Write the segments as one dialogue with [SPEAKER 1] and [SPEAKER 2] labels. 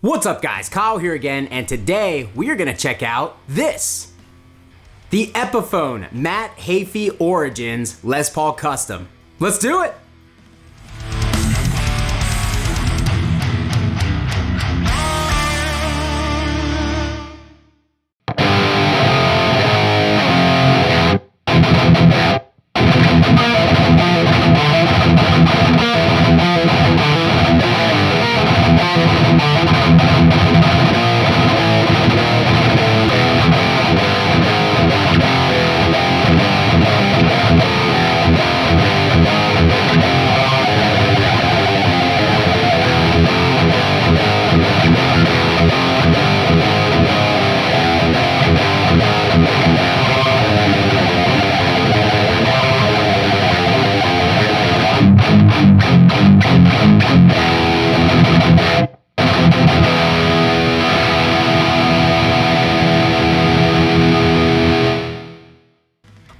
[SPEAKER 1] What's up guys, Kyle here again, and today we are gonna check out this. The Epiphone Matt Heafy Origins Les Paul Custom. Let's do it!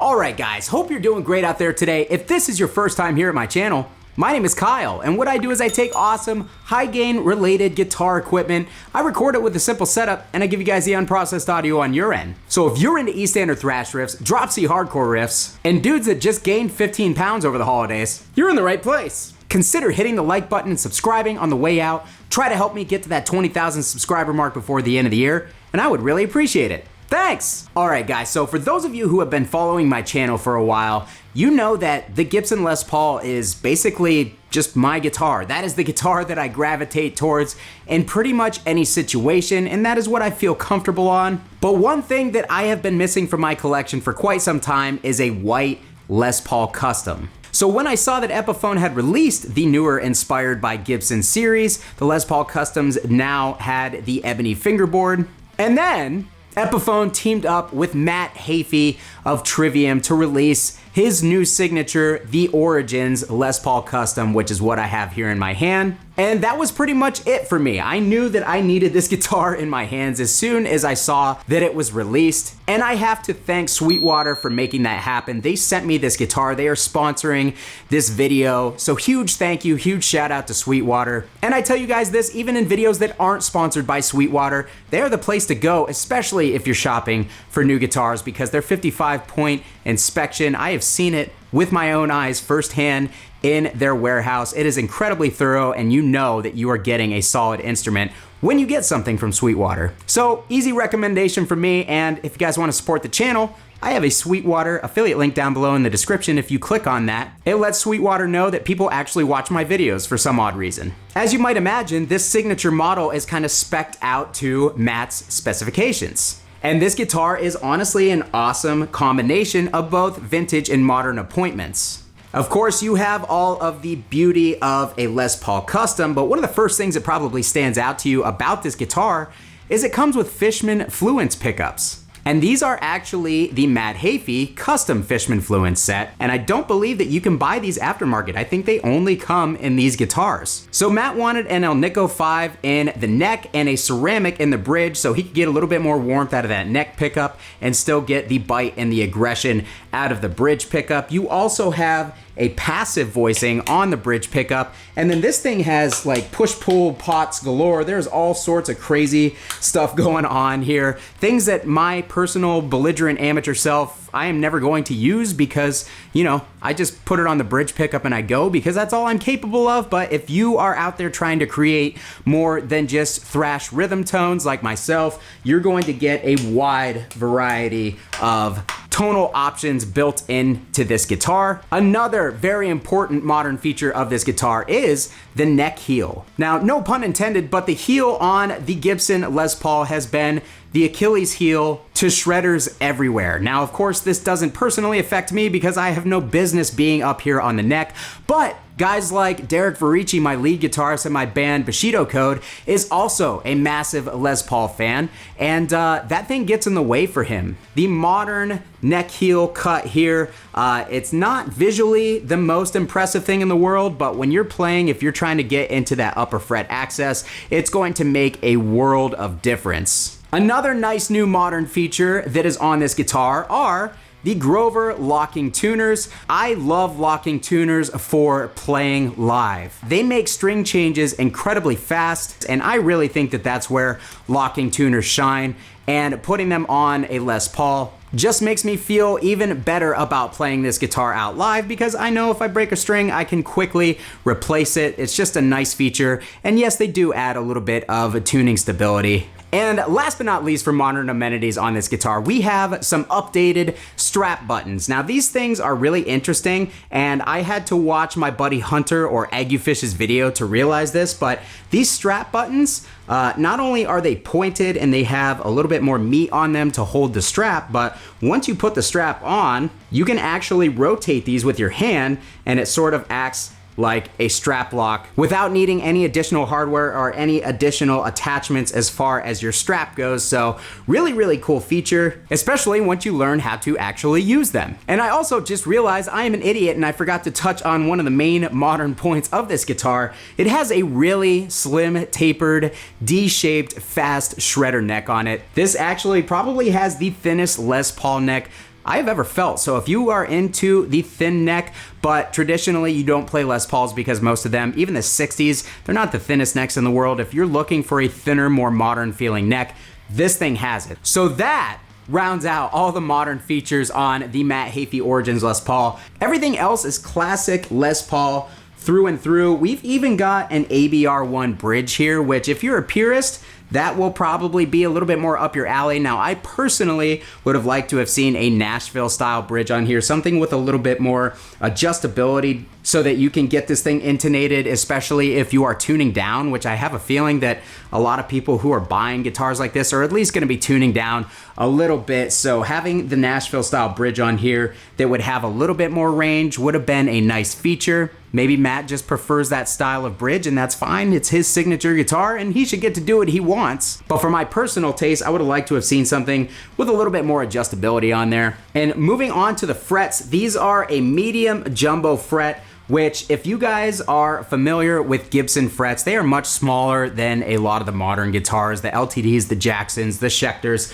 [SPEAKER 1] Alright guys, hope you're doing great out there today. If this is your first time here at my channel, my name is Kyle, and what I do is I take awesome, high-gain related guitar equipment, I record it with a simple setup, and I give you guys the unprocessed audio on your end. So if you're into East End or thrash riffs, drop C hardcore riffs, and dudes that just gained 15 pounds over the holidays, you're in the right place. Consider hitting the like button and subscribing on the way out. Try to help me get to that 20,000 subscriber mark before the end of the year, and I would really appreciate it. Thanks! Alright guys, so for those of you who have been following my channel for a while, you know that the Gibson Les Paul is basically just my guitar. That is the guitar that I gravitate towards in pretty much any situation, and that is what I feel comfortable on. But one thing that I have been missing from my collection for quite some time is a white Les Paul Custom. So when I saw that Epiphone had released the newer Inspired by Gibson series, the Les Paul Customs now had the Ebony fingerboard, and then Epiphone teamed up with Matt Heafy of Trivium to release his new signature, the Origins Les Paul Custom, which is what I have here in my hand. And that was pretty much it for me. I knew that I needed this guitar in my hands as soon as I saw that it was released. And I have to thank Sweetwater for making that happen. They sent me this guitar. They are sponsoring this video. So huge thank you, huge shout out to Sweetwater. And I tell you guys this, even in videos that aren't sponsored by Sweetwater, they are the place to go, especially if you're shopping for new guitars, because their 55-point inspection, I have seen it with my own eyes firsthand in their warehouse. It is incredibly thorough, and you know that you are getting a solid instrument when you get something from Sweetwater. So easy recommendation from me, and if you guys want to support the channel, I have a Sweetwater affiliate link down below in the description. If you click on that, it lets Sweetwater know that people actually watch my videos for some odd reason. As you might imagine, this signature model is kind of spec'd out to Matt's specifications. And this guitar is honestly an awesome combination of both vintage and modern appointments. Of course, you have all of the beauty of a Les Paul Custom, but one of the first things that probably stands out to you about this guitar is it comes with Fishman Fluence pickups. And these are actually the Matt Heafy custom Fishman Fluence set, and I don't believe that you can buy these aftermarket. I think they only come in these guitars. So Matt wanted an El Nico 5 in the neck and a ceramic in the bridge so he could get a little bit more warmth out of that neck pickup and still get the bite and the aggression out of the bridge pickup. You also have a passive voicing on the bridge pickup, and then this thing has like push-pull pots galore. There's all sorts of crazy stuff going on here. Things that my personal belligerent amateur self, I am never going to use because, you know, I just put it on the bridge pickup and I go because that's all I'm capable of. But if you are out there trying to create more than just thrash rhythm tones like myself, you're going to get a wide variety of tonal options built into this guitar. Another very important modern feature of this guitar is the neck heel. Now, no pun intended, but the heel on the Gibson Les Paul has been the Achilles heel to shredders everywhere. Now, of course, this doesn't personally affect me because I have no business being up here on the neck, but guys like Derek Verici, my lead guitarist in my band Bushido Code, is also a massive Les Paul fan, and that thing gets in the way for him. The modern neck heel cut here, it's not visually the most impressive thing in the world, but when you're playing, if you're trying to get into that upper fret access, it's going to make a world of difference. Another nice new modern feature that is on this guitar are the Grover locking tuners. I love locking tuners for playing live. They make string changes incredibly fast, and I really think that that's where locking tuners shine, and putting them on a Les Paul just makes me feel even better about playing this guitar out live, because I know if I break a string, I can quickly replace it. It's just a nice feature, and yes, they do add a little bit of tuning stability. And last but not least, for modern amenities on this guitar, we have some updated strap buttons. Now, these things are really interesting, and I had to watch my buddy Hunter or Aguefish's video to realize this, but these strap buttons, not only are they pointed and they have a little bit more meat on them to hold the strap, but once you put the strap on, you can actually rotate these with your hand, and it sort of acts like a strap lock without needing any additional hardware or any additional attachments as far as your strap goes. So really, really cool feature, especially once you learn how to actually use them. And I also just realized I am an idiot and I forgot to touch on one of the main modern points of this guitar. It has a really slim, tapered, D-shaped, fast shredder neck on it. This actually probably has the thinnest Les Paul neck I've ever felt. So if you are into the thin neck, but traditionally you don't play Les Pauls because most of them, even the 60s, they're not the thinnest necks in the world. If you're looking for a thinner, more modern feeling neck, this thing has it. So that rounds out all the modern features on the Matt Heafy Origins Les Paul. Everything else is classic Les Paul through and through. We've even got an ABR1 bridge here, which if you're a purist, that will probably be a little bit more up your alley. Now, I personally would have liked to have seen a Nashville style bridge on here, something with a little bit more adjustability so that you can get this thing intonated, especially if you are tuning down, which I have a feeling that a lot of people who are buying guitars like this are at least gonna be tuning down a little bit. So having the Nashville style bridge on here that would have a little bit more range would have been a nice feature. Maybe Matt just prefers that style of bridge, and that's fine. It's his signature guitar and he should get to do what he wants. But for my personal taste, I would have liked to have seen something with a little bit more adjustability on there. And moving on to the frets, these are a medium jumbo fret, which if you guys are familiar with Gibson frets, they are much smaller than a lot of the modern guitars, the LTDs, the Jacksons, the Schecters.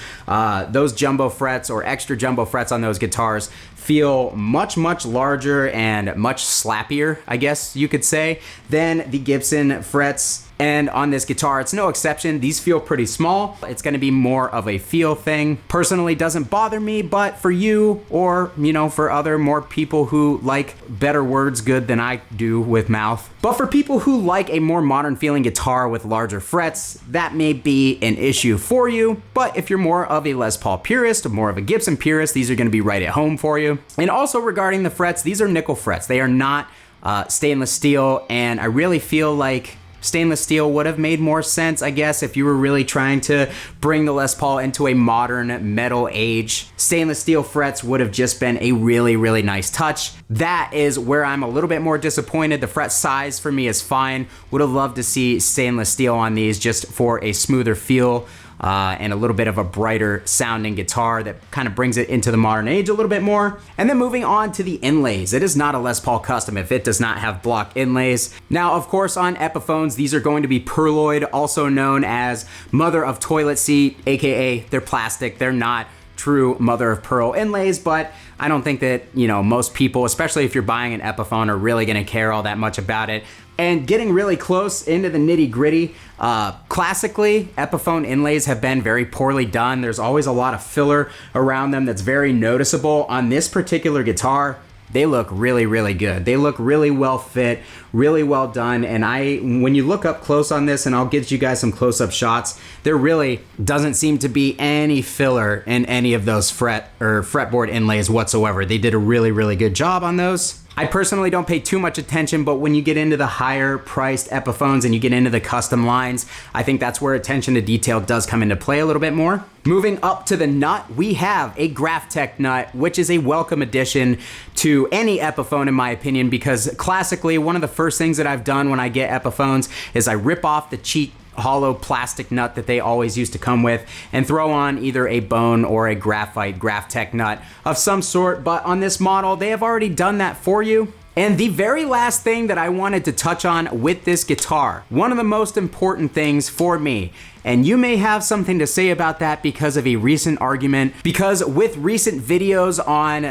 [SPEAKER 1] Those jumbo frets or extra jumbo frets on those guitars feel much, much larger and much slappier, I guess you could say, than the Gibson frets. And on this guitar, it's no exception. These feel pretty small. It's gonna be more of a feel thing. Personally, doesn't bother me, but for you or, for other more people who like better words good than I do with mouth. But for people who like a more modern feeling guitar with larger frets, that may be an issue for you. But if you're more of a Les Paul purist, more of a Gibson purist, these are gonna be right at home for you. And also regarding the frets, these are nickel frets. They are not stainless steel, and I really feel like stainless steel would have made more sense, I guess, if you were really trying to bring the Les Paul into a modern metal age. Stainless steel frets would have just been a really, really nice touch. That is where I'm a little bit more disappointed. The fret size for me is fine. Would have loved to see stainless steel on these just for a smoother feel. And a little bit of a brighter sounding guitar that kind of brings it into the modern age a little bit more. And then moving on to the inlays. It is not a Les Paul custom if it does not have block inlays. Now, of course, on Epiphones, these are going to be Pearloid, also known as mother of toilet seat, aka they're plastic. They're not true mother of pearl inlays, but I don't think that, most people, especially if you're buying an Epiphone, are really gonna care all that much about it. And getting really close into the nitty gritty, classically, Epiphone inlays have been very poorly done. There's always a lot of filler around them that's very noticeable. On this particular guitar, they look really, really good. They look really well fit, really well done. And when you look up close on this, and I'll get you guys some close-up shots, there really doesn't seem to be any filler in any of those fretboard inlays whatsoever. They did a really, really good job on those. I personally don't pay too much attention, but when you get into the higher priced Epiphones and you get into the custom lines, I think that's where attention to detail does come into play a little bit more. Moving up to the nut, we have a Graphtec nut, which is a welcome addition to any Epiphone in my opinion, because classically, one of the first things that I've done when I get Epiphones is I rip off the cheap hollow plastic nut that they always used to come with and throw on either a bone or a graphite Graphtec nut of some sort. But on this model, they have already done that for you. And the very last thing that I wanted to touch on with this guitar, one of the most important things for me, and you may have something to say about that because of a recent argument. Because with recent videos on,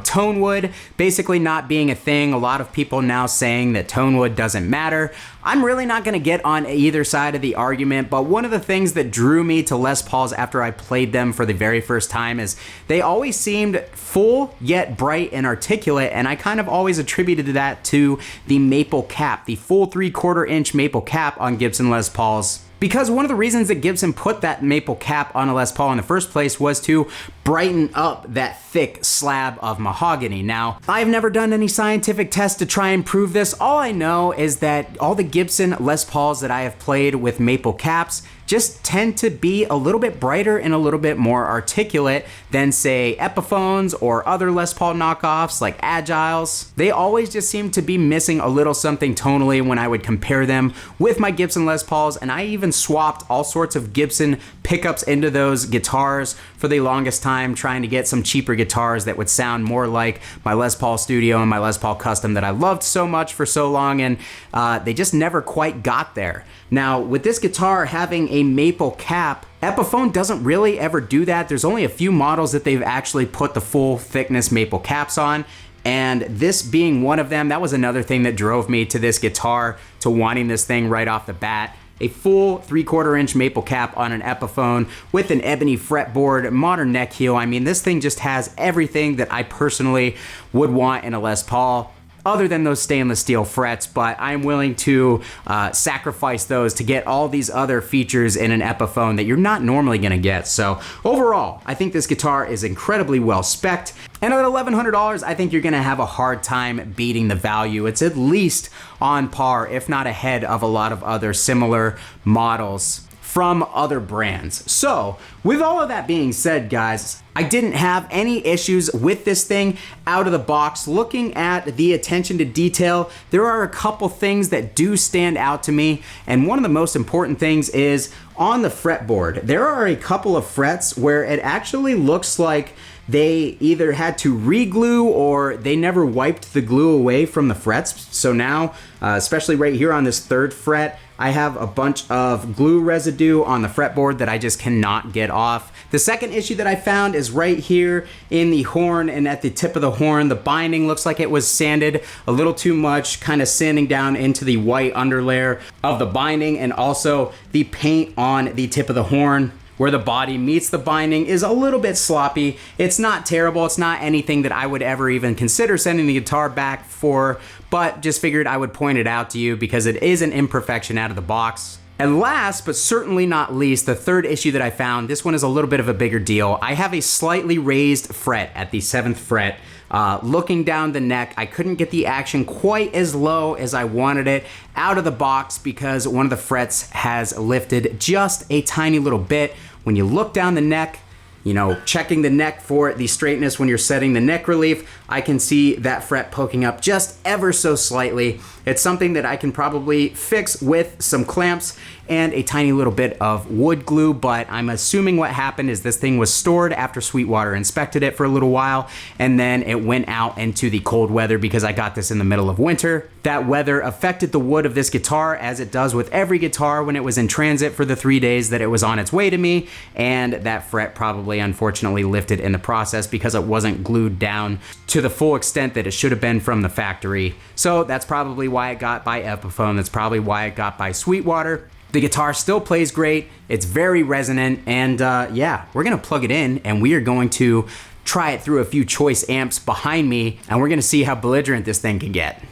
[SPEAKER 1] tone wood basically not being a thing, a lot of people now saying that tone wood doesn't matter. I'm really not going to get on either side of the argument, but one of the things that drew me to Les Pauls after I played them for the very first time is they always seemed full yet bright and articulate, and I kind of always attributed that to the maple cap, the full 3/4 inch maple cap on Gibson Les Pauls. Because one of the reasons that Gibson put that maple cap on a Les Paul in the first place was to brighten up that thick slab of mahogany. Now, I've never done any scientific tests to try and prove this. All I know is that all the Gibson Les Pauls that I have played with maple caps just tend to be a little bit brighter and a little bit more articulate than, say, Epiphones or other Les Paul knockoffs like Agiles. They always just seem to be missing a little something tonally when I would compare them with my Gibson Les Pauls, and I even swapped all sorts of Gibson pickups into those guitars for the longest time, trying to get some cheaper guitars that would sound more like my Les Paul Studio and my Les Paul Custom that I loved so much for so long, and they just never quite got there. Now, with this guitar having a maple cap, Epiphone doesn't really ever do that. There's only a few models that they've actually put the full thickness maple caps on, and this being one of them, that was another thing that drove me to this guitar, to wanting this thing right off the bat. A full 3/4 inch maple cap on an Epiphone with an ebony fretboard, modern neck heel. I mean, this thing just has everything that I personally would want in a Les Paul, other than those stainless steel frets, but I'm willing to sacrifice those to get all these other features in an Epiphone that you're not normally gonna get. So overall, I think this guitar is incredibly well spec'd, and at $1,100, I think you're gonna have a hard time beating the value. It's at least on par, if not ahead of a lot of other similar models from other brands. So with all of that being said, guys, I didn't have any issues with this thing out of the box. Looking at the attention to detail, there are a couple things that do stand out to me, and one of the most important things is on the fretboard. There are a couple of frets where it actually looks like they either had to re-glue or they never wiped the glue away from the frets. So now, especially right here on this 3rd fret, I have a bunch of glue residue on the fretboard that I just cannot get off. The second issue that I found is right here in the horn, and at the tip of the horn, the binding looks like it was sanded a little too much, kind of sanding down into the white underlayer of the binding, and also the paint on the tip of the horn where the body meets the binding is a little bit sloppy. It's not terrible. It's not anything that I would ever even consider sending the guitar back for, but just figured I would point it out to you because it is an imperfection out of the box. And last, but certainly not least, the third issue that I found, this one is a little bit of a bigger deal. I have a slightly raised fret at the 7th fret. Looking down the neck, I couldn't get the action quite as low as I wanted it out of the box because one of the frets has lifted just a tiny little bit. When you look down the neck, checking the neck for the straightness when you're setting the neck relief, I can see that fret poking up just ever so slightly. It's something that I can probably fix with some clamps and a tiny little bit of wood glue, but I'm assuming what happened is this thing was stored after Sweetwater inspected it for a little while, and then it went out into the cold weather because I got this in the middle of winter. That weather affected the wood of this guitar, as it does with every guitar when it was in transit for the 3 days that it was on its way to me, and that fret probably unfortunately lifted in the process because it wasn't glued down to the full extent that it should have been from the factory. So that's probably why it got by Epiphone. That's probably why it got by Sweetwater. The guitar still plays great. It's very resonant, and yeah, we're gonna plug it in and we are going to try it through a few choice amps behind me, and we're gonna see how belligerent this thing can get.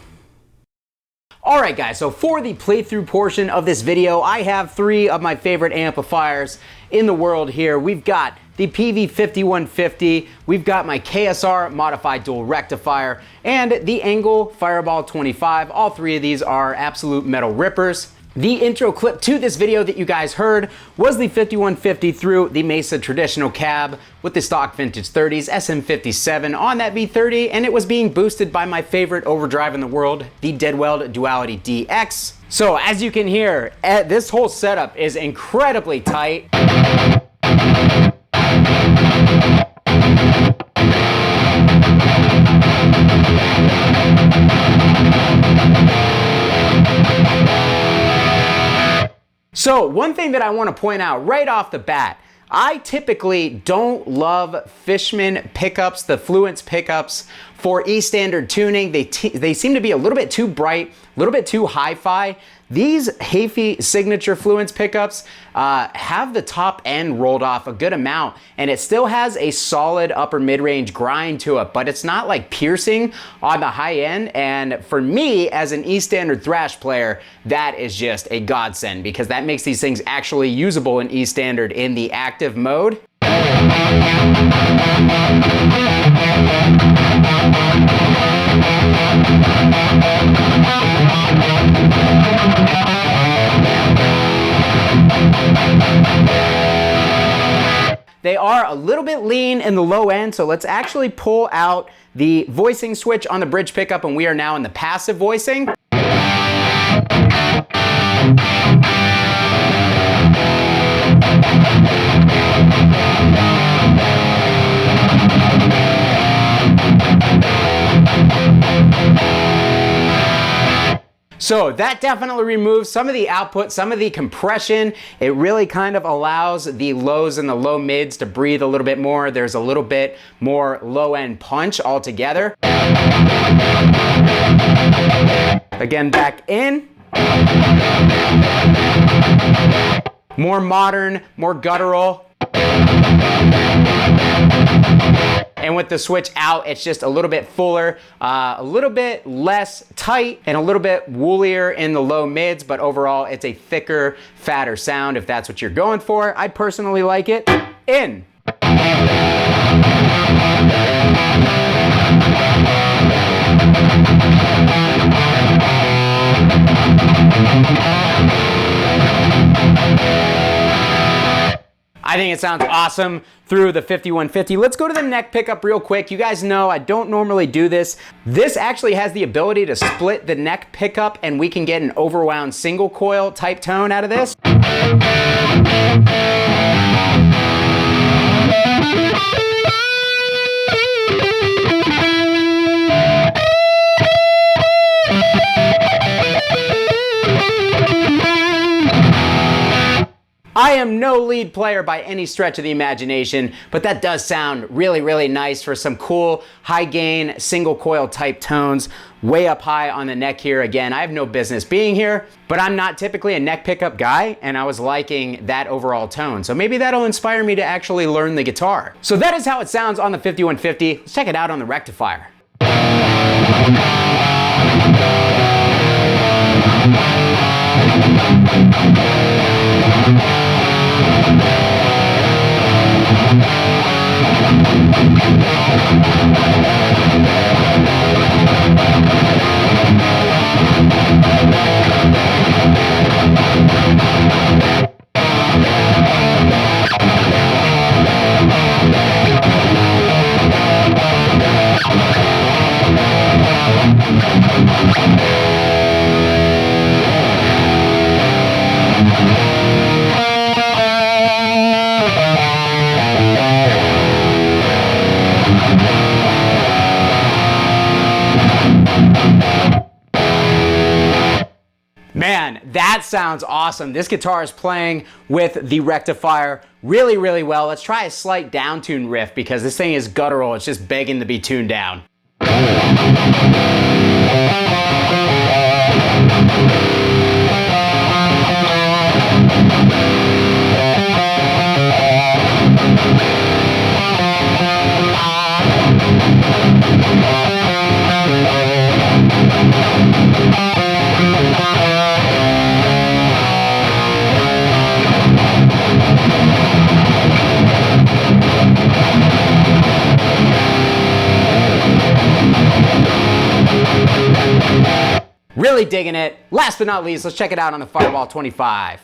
[SPEAKER 1] All right, guys, so for the playthrough portion of this video, I have 3 of my favorite amplifiers in the world here. We've got the PV5150, we've got my KSR modified dual rectifier, and the Angle Fireball 25. All 3 of these are absolute metal rippers. The intro clip to this video that you guys heard was the 5150 through the Mesa traditional cab with the stock vintage 30s SM57 on that V30, and it was being boosted by my favorite overdrive in the world, the Deadweld Duality DX. So as you can hear, this whole setup is incredibly tight. So one thing that I want to point out right off the bat, I typically don't love Fishman pickups, the Fluence pickups for E standard tuning. They seem to be a little bit too bright, a little bit too hi-fi. These Heafy signature Fluence pickups have the top end rolled off a good amount, and it still has a solid upper mid-range grind to it, but it's not like piercing on the high end. And for me, as an E standard thrash player, that is just a godsend, because that makes these things actually usable in E standard in the active mode. They are a little bit lean in the low end, so let's actually pull out the voicing switch on the bridge pickup, and we are now in the passive voicing. So that definitely removes some of the output, some of the compression. It really kind of allows the lows and the low mids to breathe a little bit more. There's a little bit more low end punch altogether. Again, back in. More modern, more guttural. And with the switch out, it's just a little bit fuller, a little bit less tight, and a little bit woolier in the low mids, but overall it's a thicker, fatter sound if that's what you're going for. I personally like it. In. I think it sounds awesome through the 5150. Let's go to the neck pickup real quick. You guys know I don't normally do this. This actually has the ability to split the neck pickup, and we can get an overwound single coil type tone out of this. I am no lead player by any stretch of the imagination, but that does sound really, really nice for some cool high gain single coil type tones way up high on the neck here. Again, I have no business being here, but I'm not typically a neck pickup guy, and I was liking that overall tone. So maybe that'll inspire me to actually learn the guitar. So that is how it sounds on the 5150. Let's check it out on the rectifier. Man, that sounds awesome. This guitar is playing with the rectifier really, really well. Let's try a slight downtune riff, because this thing is guttural. It's just begging to be tuned down. Really digging it. Last but not least, let's check it out on the Fireball 25.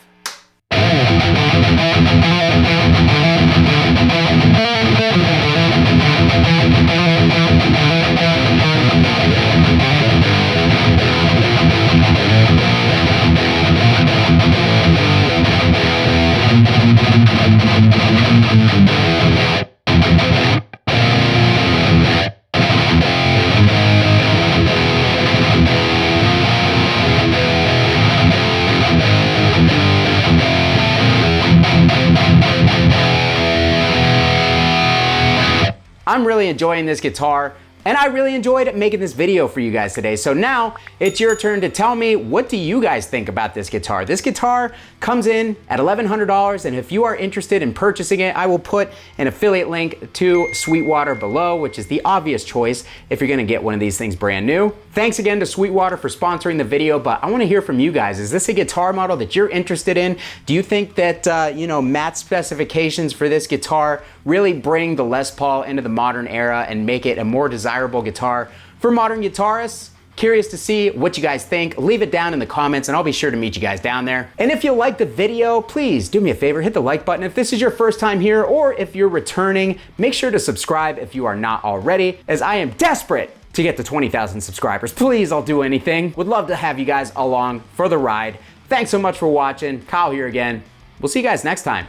[SPEAKER 1] I'm really enjoying this guitar, and I really enjoyed making this video for you guys today. So now it's your turn to tell me, what do you guys think about this guitar? This guitar comes in at $1,100, and if you are interested in purchasing it, I will put an affiliate link to Sweetwater below, which is the obvious choice if you're gonna get one of these things brand new. Thanks again to Sweetwater for sponsoring the video, but I wanna hear from you guys. Is this a guitar model that you're interested in? Do you think that, you know, matte specifications for this guitar really bring the Les Paul into the modern era and make it a more desirable guitar for modern guitarists? Curious to see what you guys think. Leave it down in the comments and I'll be sure to meet you guys down there. And if you like the video, please do me a favor, hit the like button if this is your first time here, or if you're returning, make sure to subscribe if you are not already, as I am desperate to get to 20,000 subscribers. Please, I'll do anything. Would love to have you guys along for the ride. Thanks so much for watching. Kyle here again. We'll see you guys next time.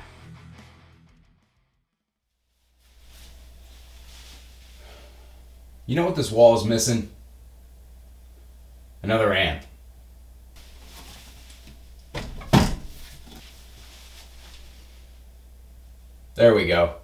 [SPEAKER 2] You know what this wall is missing? Another amp. There we go.